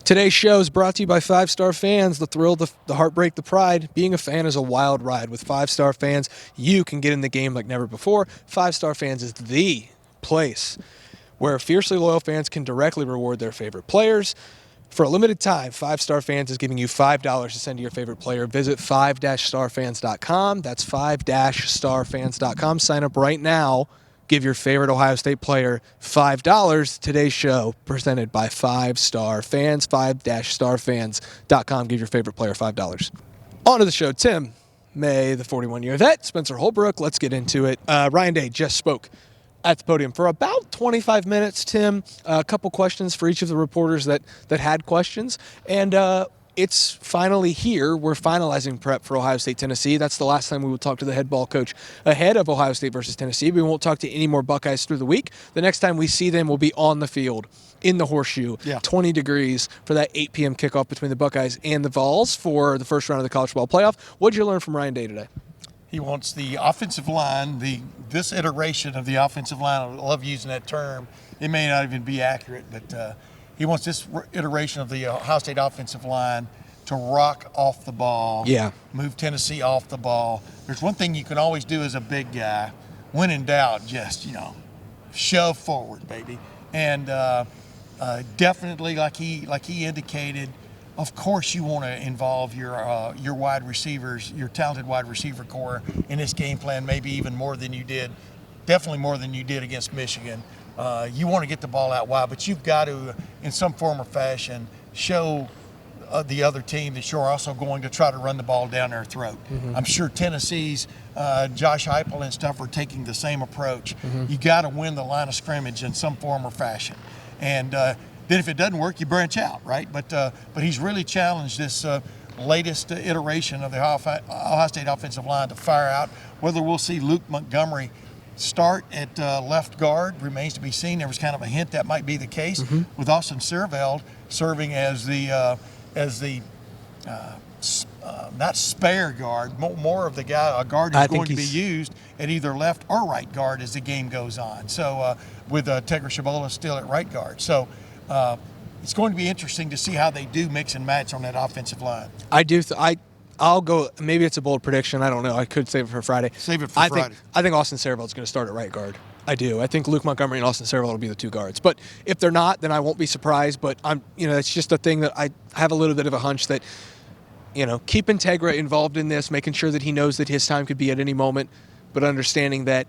Today's show is brought to you by 5-Star Fans. The thrill, the heartbreak, the pride. Being a fan is a wild ride. With 5-Star Fans, you can get in the game like never before. 5-Star Fans is the place where fiercely loyal fans can directly reward their favorite players. For a limited time, 5-Star Fans is giving you $5 to send to your favorite player. Visit 5-starfans.com. That's 5-starfans.com. Sign up right now. Give your favorite Ohio State player $5. Today's show presented by 5-Star Fans. 5-starfans.com. Give your favorite player $5. On to the show. Tim May, the 41-year vet. Spencer Holbrook. Let's get into it. Ryan Day just spoke at the podium for about 25 minutes, Tim. A couple questions for each of the reporters that had questions. And it's finally here. We're finalizing prep for Ohio State, Tennessee. That's the last time we will talk to the head ball coach ahead of Ohio State versus Tennessee. We won't talk to any more Buckeyes through the week. The next time we see them will be on the field in the Horseshoe, 20 degrees for that 8 p.m. kickoff between the Buckeyes and the Vols for the first round of the college football playoff. What did you learn from Ryan Day today? He wants the offensive line, this iteration of the offensive line. I love using that term. It may not even be accurate, but he wants this iteration of the Ohio State offensive line to rock off the ball, move Tennessee off the ball. There's one thing you can always do as a big guy. When in doubt, just, shove forward, baby. And definitely, like he indicated, of course you want to involve your wide receivers, your talented wide receiver core in this game plan, maybe even more than you did, definitely more than you did against Michigan. You want to get the ball out wide, but you've got to, in some form or fashion, show the other team that you're also going to try to run the ball down their throat. I'm sure Tennessee's Josh Heupel and stuff are taking the same approach. You got to win the line of scrimmage in some form or fashion. And then if it doesn't work, you branch out, right? But he's really challenged this latest iteration of the Ohio State offensive line to fire out. Whether we'll see Luke Montgomery start at left guard remains to be seen. There was kind of a hint that might be the case with Austin Searveld serving as the not spare guard, more of the guy, a guard who's going to be used at either left or right guard as the game goes on. So with Tegra Shabola still at right guard. So it's going to be interesting to see how they do mix and match on that offensive line. I'll go. Maybe it's a bold prediction. I don't know. I could save it for Friday. Save it for Friday. I think Austin Searveld's going to start at right guard. I do. I think Luke Montgomery and Austin Searveld will be the two guards. But if they're not, then I won't be surprised. But it's just a thing that I have a little bit of a hunch that, keep Integra involved in this, making sure that he knows that his time could be at any moment, but understanding that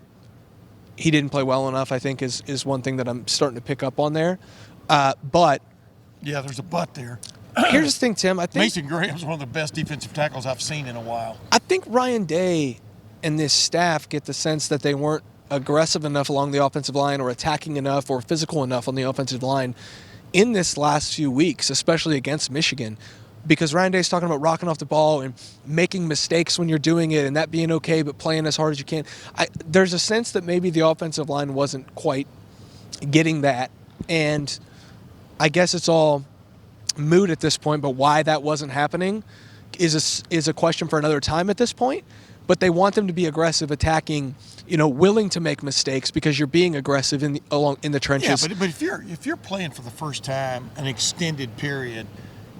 he didn't play well enough, I think, is one thing that I'm starting to pick up on there. But yeah, there's a but there. Here's the thing, Tim. I think Mason Graham's one of the best defensive tackles I've seen in a while. I think Ryan Day and this staff get the sense that they weren't aggressive enough along the offensive line or attacking enough or physical enough on the offensive line in this last few weeks, especially against Michigan, because Ryan Day's talking about rocking off the ball and making mistakes when you're doing it and that being okay, but playing as hard as you can. There's a sense that maybe the offensive line wasn't quite getting that, and I guess it's all moot at this point, but why that wasn't happening is a question for another time at this point. But they want them to be aggressive, attacking, willing to make mistakes because you're being aggressive in the trenches. Yeah, but if you're playing for the first time an extended period,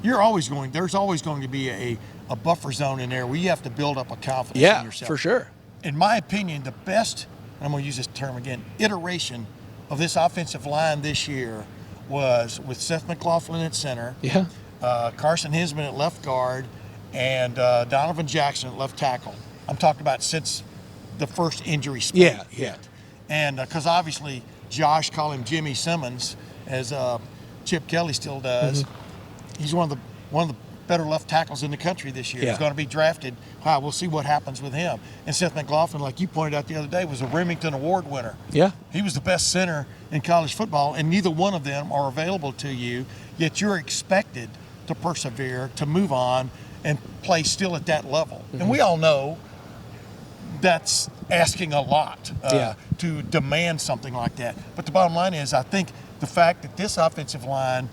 there's always going to be a buffer zone in there where you have to build up a confidence in yourself. Yeah, for sure. In my opinion, the best, I'm going to use this term again, iteration of this offensive line this year was with Seth McLaughlin at center, Carson Hinsman at left guard, and Donovan Jackson at left tackle. I'm talking about since the first injury spate hit. And because obviously Josh, call him Jimmy Simmons, as Chip Kelly still does. He's one of the better left tackles in the country this year. He's going to be drafted. We'll see what happens with him. And Seth McLaughlin, like you pointed out the other day, was a Remington Award winner. Yeah. He was the best center in college football, and neither one of them are available to you, yet you're expected to persevere, to move on, and play still at that level. And we all know that's asking a lot to demand something like that. But the bottom line is, I think the fact that this offensive line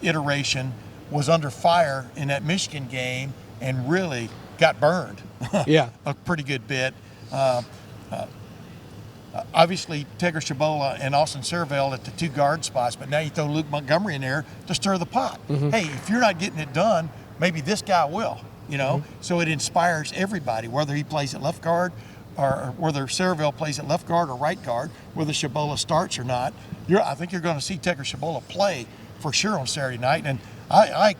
iteration was under fire in that Michigan game and really got burned a pretty good bit. obviously Tigger Shabola and Austin Servell at the 2 guard spots, but now you throw Luke Montgomery in there to stir the pot. Hey, if you're not getting it done, maybe this guy will, So it inspires everybody, whether he plays at left guard or whether Servell plays at left guard or right guard, whether Shabola starts or not. I think you're going to see Tigger Shabola play for sure on Saturday night, and I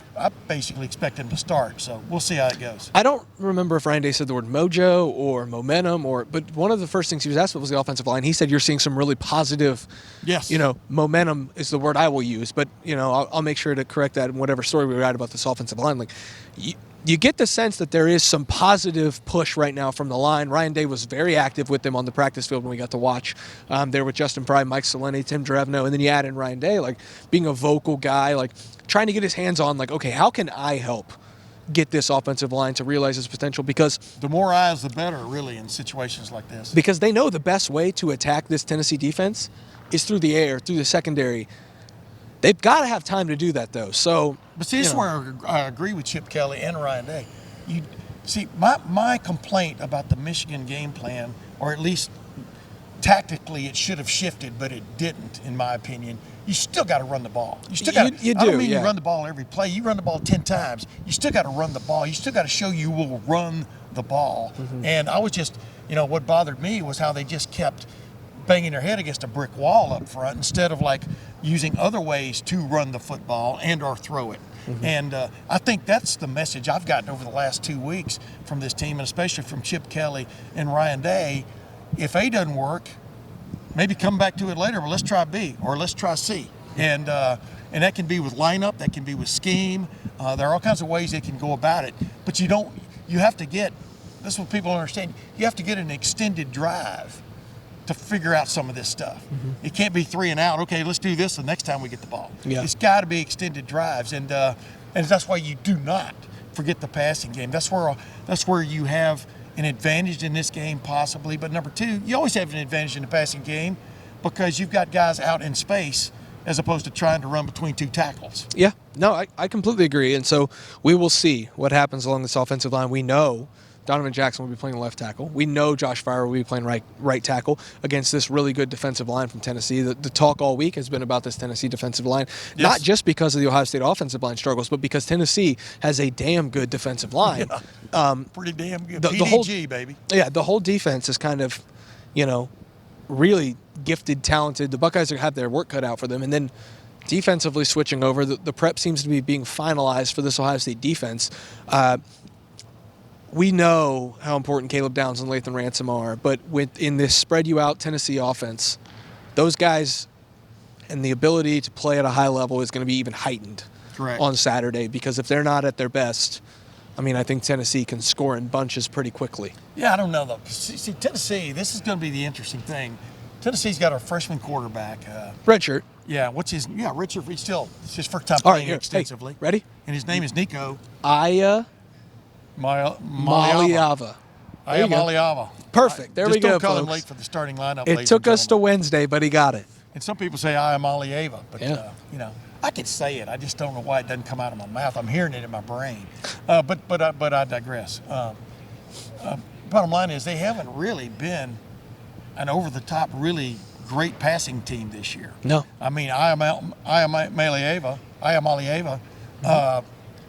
basically expect him to start, so we'll see how it goes. I don't remember if Ryan Day said the word mojo or momentum, but one of the first things he was asked about was the offensive line. He said you're seeing some really positive, yes, momentum is the word I will use, but I'll make sure to correct that in whatever story we write about this offensive line. Like, you get the sense that there is some positive push right now from the line. Ryan Day was very active with them on the practice field when we got to watch. There with Justin Fry, Mike Soleni, Tim Drevno, and then you add in Ryan Day, like being a vocal guy, like trying to get his hands on, like, okay, how can I help get this offensive line to realize its potential? Because the more eyes, the better, really, in situations like this. Because they know the best way to attack this Tennessee defense is through the air, through the secondary. They've got to have time to do that, though. So, but see, this is where I agree with Chip Kelly and Ryan Day. You see, my complaint about the Michigan game plan, or at least tactically, it should have shifted, but it didn't, in my opinion. You still got to run the ball. You still got. I don't mean you run the ball every play. You run the ball 10 times. You still got to run the ball. You still got to show you will run the ball. And I was just, what bothered me was how they just kept banging their head against a brick wall up front instead of like using other ways to run the football and or throw it. And I think that's the message I've gotten over the last 2 weeks from this team, and especially from Chip Kelly and Ryan Day. If A doesn't work, maybe come back to it later, but let's try B or let's try C. And that can be with lineup, that can be with scheme. There are all kinds of ways they can go about it. But you have to get, this is what people don't understand, you have to get an extended drive to figure out some of this stuff. It can't be 3 and out. Okay, let's do this the next time we get the ball. Yeah. It's got to be extended drives, and that's why you do not forget the passing game. That's where you have an advantage in this game possibly. But number 2, you always have an advantage in the passing game because you've got guys out in space as opposed to trying to run between 2 tackles. Yeah, no, I completely agree. And so we will see what happens along this offensive line. We know Donovan Jackson will be playing left tackle. We know Josh Fryer will be playing right tackle against this really good defensive line from Tennessee. The talk all week has been about this Tennessee defensive line, not just because of the Ohio State offensive line struggles, but because Tennessee has a damn good defensive line. Pretty damn good. The whole, baby. Yeah, the whole defense is kind of, really gifted, talented. The Buckeyes have their work cut out for them. And then defensively switching over, the prep seems to be being finalized for this Ohio State defense. We know how important Caleb Downs and Lathan Ransom are, but in this spread you out Tennessee offense, those guys and the ability to play at a high level is going to be even heightened on Saturday, because if they're not at their best, I think Tennessee can score in bunches pretty quickly. Yeah, I don't know, though. See, Tennessee, this is going to be the interesting thing. Tennessee's got our freshman quarterback. Redshirt. Yeah, Richard, it's his first time playing extensively. Hey, ready? And his name is Nico Maliava. Maliava. Perfect. There we go, Just don't call him folks. late for the starting lineup. It took us to Wednesday, but he got it. And some people say I am Alieva, but I can say it. I just don't know why it doesn't come out of my mouth. I'm hearing it in my brain. But I digress. Bottom line is they haven't really been an over-the-top, really great passing team this year. No. I am Malieva.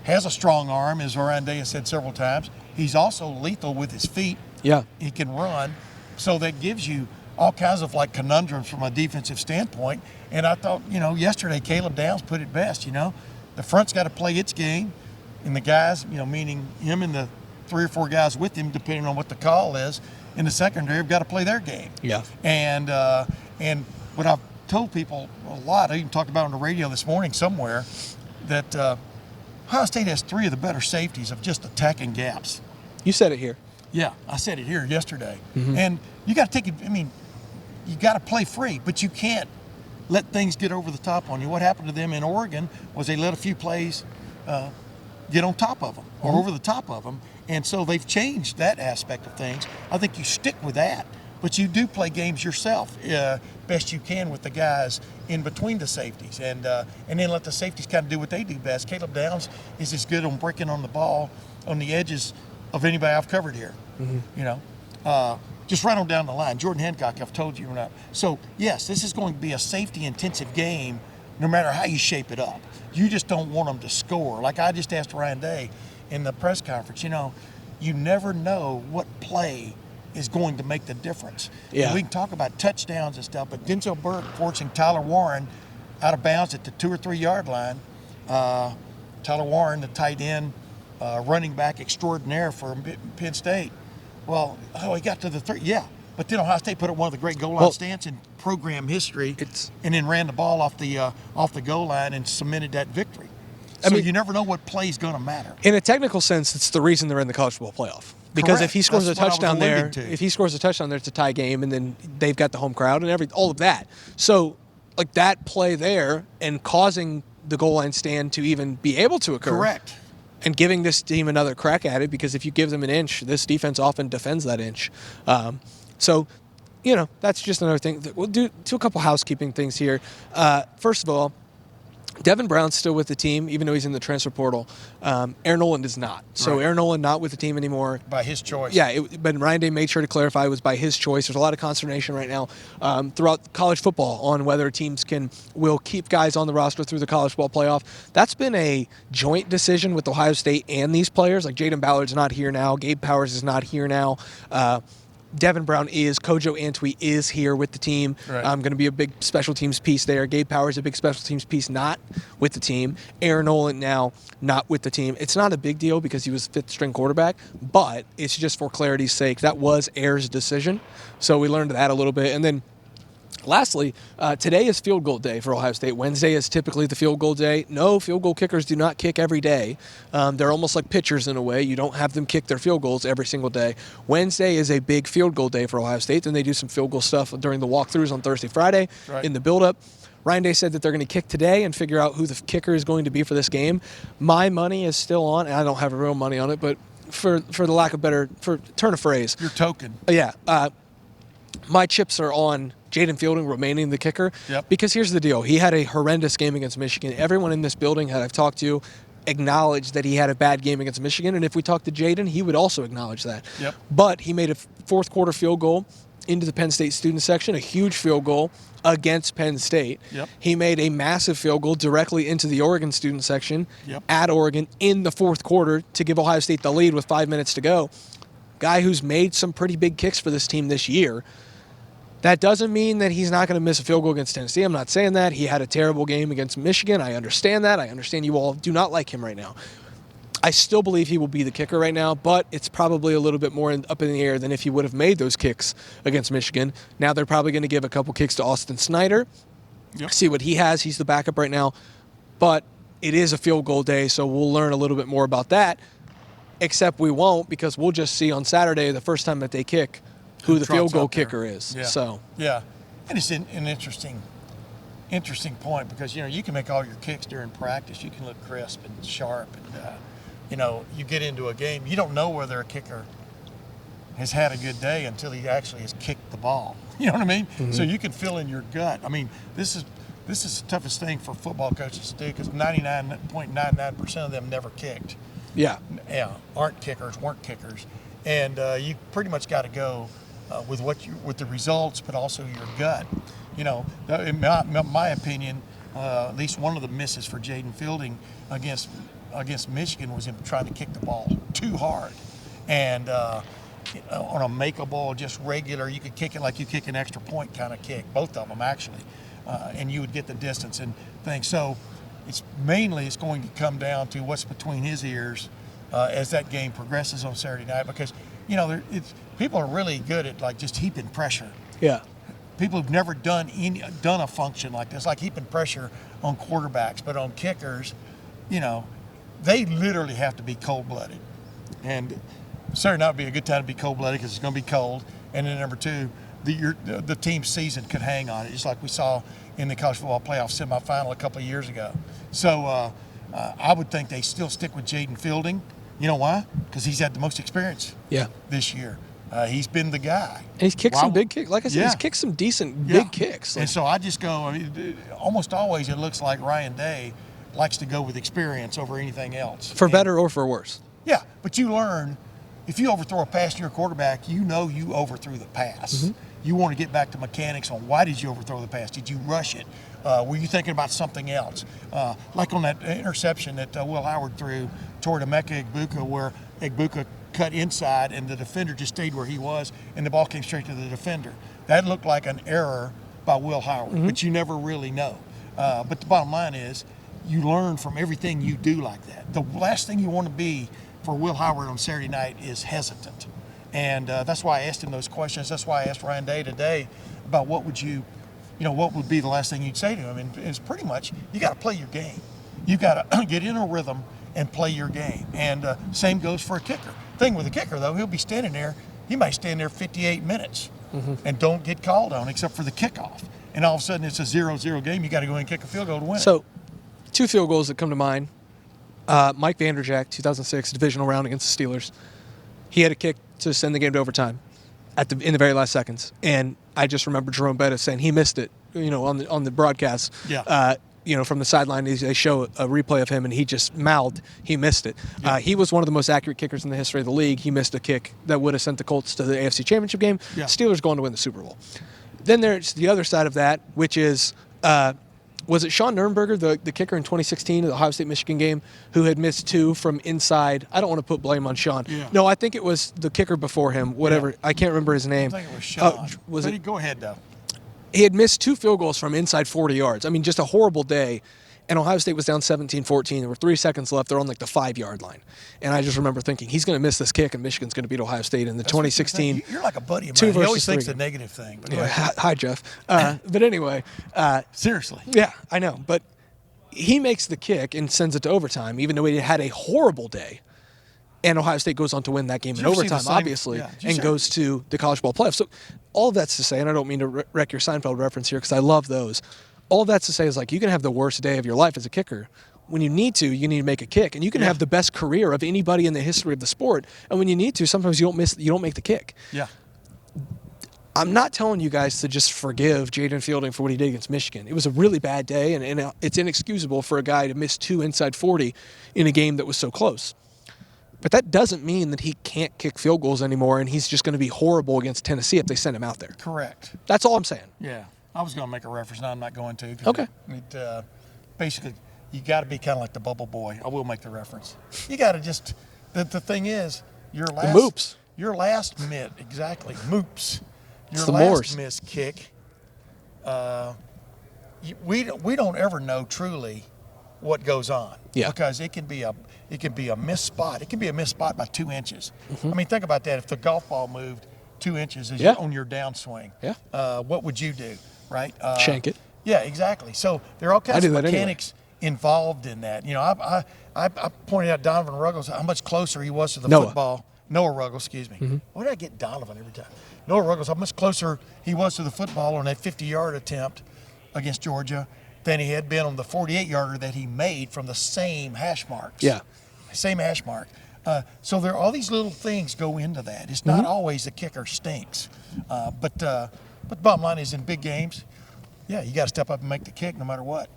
Has a strong arm, as Orande has said several times. He's also lethal with his feet. Yeah. He can run. So that gives you all kinds of conundrums from a defensive standpoint. And I thought, yesterday Caleb Downs put it best, The front's got to play its game, and the guys, meaning him and the 3 or 4 guys with him, depending on what the call is, in the secondary have got to play their game. Yeah. And what I've told people a lot, I even talked about on the radio this morning somewhere, that Ohio State has 3 of the better safeties of just attacking gaps. You said it here. Yeah, I said it here yesterday. And you got to take it. You got to play free, but you can't let things get over the top on you. What happened to them in Oregon was they let a few plays get on top of them or over the top of them. And so they've changed that aspect of things. I think you stick with that, but you do play games yourself best you can with the guys in between the safeties, and then let the safeties kind of do what they do best. Caleb Downs is as good on breaking on the ball on the edges of anybody I've covered here. Just right on down the line. Jordan Hancock, I've told you or not. So, yes, this is going to be a safety-intensive game no matter how you shape it up. You just don't want them to score. Like I just asked Ryan Day in the press conference, you never know what play is going to make the difference. Yeah. And we can talk about touchdowns and stuff, but Denzel Burke forcing Tyler Warren out of bounds at the 2 or 3 yard line. Tyler Warren, the tight end, running back extraordinaire for Penn State. Well, he got to the 3. Yeah. But then Ohio State put up one of the great goal line stance in program history, and then ran the ball off the goal line and cemented that victory. So you never know what play is going to matter. In a technical sense, it's the reason they're in the college football playoff. Because Correct. if he scores That's a touchdown there, it's a tie game, and then they've got the home crowd and all of that. So, like that play there and causing the goal line stand to even be able to occur. Correct. And giving this team another crack at it, because if you give them an inch, this defense often defends that inch. So, that's just another thing. We'll do a couple housekeeping things here. First of all, Devin Brown's still with the team, even though he's in the transfer portal. Aaron Noland is not. So Aaron Noland not with the team anymore. By his choice. Yeah, but Ryan Day made sure to clarify it was by his choice. There's a lot of consternation right now throughout college football on whether teams will keep guys on the roster through the college football playoff. That's been a joint decision with Ohio State and these players. Like Jaden Ballard's not here now. Gabe Powers is not here now. Devin Brown is. Kojo Antwi is here with the team. Right. Going to be a big special teams piece there. Gabe Powers, a big special teams piece, not with the team. Aaron Noland now not with the team. It's not a big deal because he was fifth-string quarterback, but it's just for clarity's sake. That was Ayers' decision, so we learned that a little bit. And then lastly, today is field goal day for Ohio State. Wednesday is typically the field goal day. No, field goal kickers do not kick every day. They're almost like pitchers in a way. You don't have them kick their field goals every single day. Wednesday is a big field goal day for Ohio State. Then they do some field goal stuff during the walkthroughs on Thursday, Friday in the build-up. Ryan Day said that they're going to kick today and figure out who the kicker is going to be for this game. My money is still on, and I don't have real money on it, but for the lack of better, for turn of phrase. Your token. Yeah. My chips are on Jaden Fielding remaining the kicker. Yep. Because here's the deal. He had a horrendous game against Michigan. Everyone in this building that I've talked to acknowledged that he had a bad game against Michigan. And if we talked to Jaden, he would also acknowledge that. Yep. But he made a fourth quarter field goal into the Penn State student section, a huge field goal against Penn State. Yep. He made a massive field goal directly into the Oregon student section at Oregon in the fourth quarter to give Ohio State the lead with 5 minutes to go. Guy who's made some pretty big kicks for this team this year. That doesn't mean that he's not going to miss a field goal against Tennessee. I'm not saying that. He had a terrible game against Michigan. I understand that. I understand you all do not like him right now. I still believe he will be the kicker right now, but it's probably a little bit more up in the air than if he would have made those kicks against Michigan. Now they're probably going to give a couple kicks to Austin Snyder, see what he has. He's the backup right now. But it is a field goal day, so we'll learn a little bit more about that, except we won't, because we'll just see on Saturday, the first time that they kick, who the field goal kicker is. Yeah. So and it's an interesting point because you can make all your kicks during practice. You can look crisp and sharp, and you get into a game, you don't know whether a kicker has had a good day until he actually has kicked the ball. You know what I mean? Mm-hmm. So you can feel in your gut. I mean, this is the toughest thing for football coaches to do because 99.99% of them never kicked. Yeah, weren't kickers, and you pretty much got to go with the results, but also your gut. In my opinion, at least one of the misses for Jaden Fielding against Michigan was him trying to kick the ball too hard, and on a make-a-ball, just regular, you could kick it like you kick an extra point kind of kick, both of them actually, and you would get the distance and things. So it's going to come down to what's between his ears as that game progresses on Saturday night, because people are really good at like just heaping pressure. Yeah. People who've never done a function like this, like heaping pressure on quarterbacks, but on kickers, they literally have to be cold-blooded. And Saturday night would be a good time to be cold-blooded because it's going to be cold. And then number two, the team's season could hang on it, just like we saw in the college football playoff semifinal a couple of years ago. So I would think they still stick with Jaden Fielding. You know why? Because he's had the most experience this year. He's been the guy. And he's kicked some big kicks. Like I said, he's kicked some decent big kicks. And so I just go, almost always it looks like Ryan Day likes to go with experience over anything else. For better or for worse. Yeah, but you learn if you overthrow a pass to your quarterback, you know you overthrew the pass. You want to get back to mechanics on why did you overthrow the pass? Did you rush it? Were you thinking about something else? Like on that interception that Will Howard threw toward Emeka Egbuka, where Egbuka cut inside and the defender just stayed where he was and the ball came straight to the defender. That looked like an error by Will Howard, but you never really know. But the bottom line is you learn from everything you do like that. The last thing you want to be for Will Howard on Saturday night is hesitant. And that's why I asked him those questions. That's why I asked Ryan Day today about what would be the last thing you'd say to him. And it's pretty much, you got to play your game. You got to get in a rhythm and play your game. And same goes for a kicker. Thing with a kicker, though, he'll be standing there. He might stand there 58 minutes and don't get called on except for the kickoff. And all of a sudden it's a 0-0 game. You got to go in and kick a field goal to win. So, 2 field goals that come to mind. Mike Vanderjagt, 2006 divisional round against the Steelers. He had a kick to send the game to overtime in the very last seconds, and I just remember Jerome Bettis saying he missed it. On the broadcast. Yeah. From the sideline, they show a replay of him, and he just mouthed he missed it. Yeah. He was one of the most accurate kickers in the history of the league. He missed a kick that would have sent the Colts to the AFC Championship game. Yeah. Steelers going to win the Super Bowl. Then there's the other side of that, which is, was it Sean Nurnberger, the kicker in 2016, the Ohio State-Michigan game, who had missed 2 from inside? I don't want to put blame on Sean. Yeah. No, I think it was the kicker before him, whatever. Yeah. I can't remember his name. I think it was Sean. Go ahead, though. He had missed 2 field goals from inside 40 yards. I mean, just a horrible day. And Ohio State was down 17-14. There were 3 seconds left. They're on like the 5-yard line. And I just remember thinking, he's going to miss this kick, and Michigan's going to beat Ohio State in the 2016. You're like a buddy of mine. He always thinks the negative thing. But yeah, hi, Jeff. But anyway. Seriously. Yeah, I know. But he makes the kick and sends it to overtime, even though he had a horrible day. And Ohio State goes on to win that game in overtime, obviously, and goes to the college ball playoffs. So all of that's to say, and I don't mean to wreck your Seinfeld reference here because I love those. All that's to say is, like, you can have the worst day of your life as a kicker. When you need to make a kick. And you can have the best career of anybody in the history of the sport. And when you need to, sometimes you don't make the kick. Yeah. I'm not telling you guys to just forgive Jaden Fielding for what he did against Michigan. It was a really bad day, and it's inexcusable for a guy to miss 2 inside 40 in a game that was so close. But that doesn't mean that he can't kick field goals anymore, and he's just going to be horrible against Tennessee if they send him out there. Correct. That's all I'm saying. Yeah. I was going to make a reference. Now I'm not going to. Okay. Basically, you got to be kind of like the bubble boy. I will make the reference. You got to just – the thing is, your last exactly, moops. Your last missed kick, we don't ever know truly what goes on. Yeah. Because it can be a missed spot. It can be a missed spot by 2 inches. I mean, think about that. If the golf ball moved 2 inches on your downswing, what would you do, right? Shank it. Yeah, exactly. So there are all kinds of mechanics involved in that. I pointed out Donovan Ruggles, how much closer he was to the football. Noah Ruggles, excuse me. Mm-hmm. Why did I get Donovan every time? Noah Ruggles, how much closer he was to the football on that 50-yard attempt against Georgia than he had been on the 48-yarder that he made from the same hash marks. Yeah. Same hash mark. So there are all these little things go into that. It's not always the kicker stinks. But the bottom line is, in big games, you got to step up and make the kick no matter what.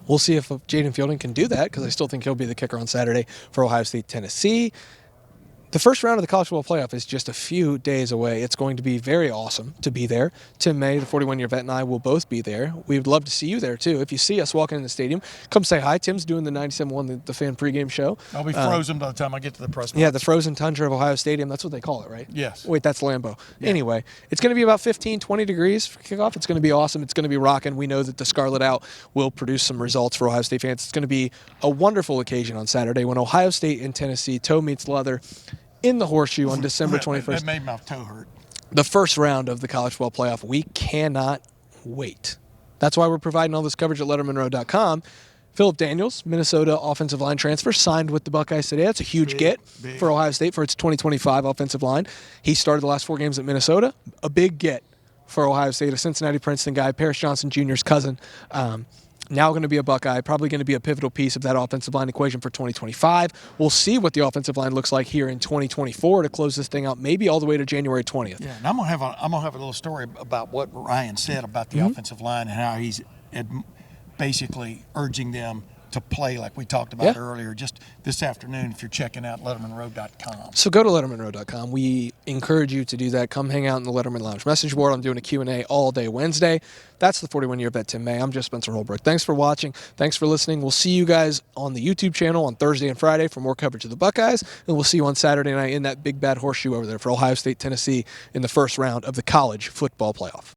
We'll see if Jaden Fielding can do that, because I still think he'll be the kicker on Saturday for Ohio State, Tennessee. The first round of the college football playoff is just a few days away. It's going to be very awesome to be there. Tim May, the 41-year vet, and I will both be there. We would love to see you there, too. If you see us walking in the stadium, come say hi. Tim's doing the 97.1, the fan pregame show. I'll be frozen by the time I get to the press box. Yeah, the frozen tundra of Ohio Stadium. That's what they call it, right? Yes. Wait, that's Lambeau. Yeah. Anyway, it's going to be about 15, 20 degrees for kickoff. It's going to be awesome. It's going to be rocking. We know that the Scarlet Out will produce some results for Ohio State fans. It's going to be a wonderful occasion on Saturday when Ohio State and Tennessee toe meets leather in the Horseshoe on December 21st. That made my toe hurt. The first round of the college football playoff. We cannot wait. That's why we're providing all this coverage at lettermenrow.com. Philip Daniels, Minnesota offensive line transfer, signed with the Buckeyes today. That's a huge get for Ohio State for its 2025 offensive line. He started the last 4 games at Minnesota. A big get for Ohio State, a Cincinnati Princeton guy, Paris Johnson Jr.'s cousin. Now going to be a Buckeye, probably going to be a pivotal piece of that offensive line equation for 2025. We'll see what the offensive line looks like here in 2024 to close this thing out, maybe all the way to January 20th. Yeah, and I'm gonna have a little story about what Ryan said about the offensive line and how he's basically urging them to play like we talked about earlier just this afternoon if you're checking out lettermenrow.com. So go to lettermenrow.com. We encourage you to do that. Come hang out in the Letterman Lounge message board. I'm doing a Q&A all day Wednesday. That's the 41-year vet Tim May. I'm just Spencer Holbrook. Thanks for watching. Thanks for listening. We'll see you guys on the YouTube channel on Thursday and Friday for more coverage of the Buckeyes, and we'll see you on Saturday night in that big bad horseshoe over there for Ohio State, Tennessee in the first round of the college football playoff.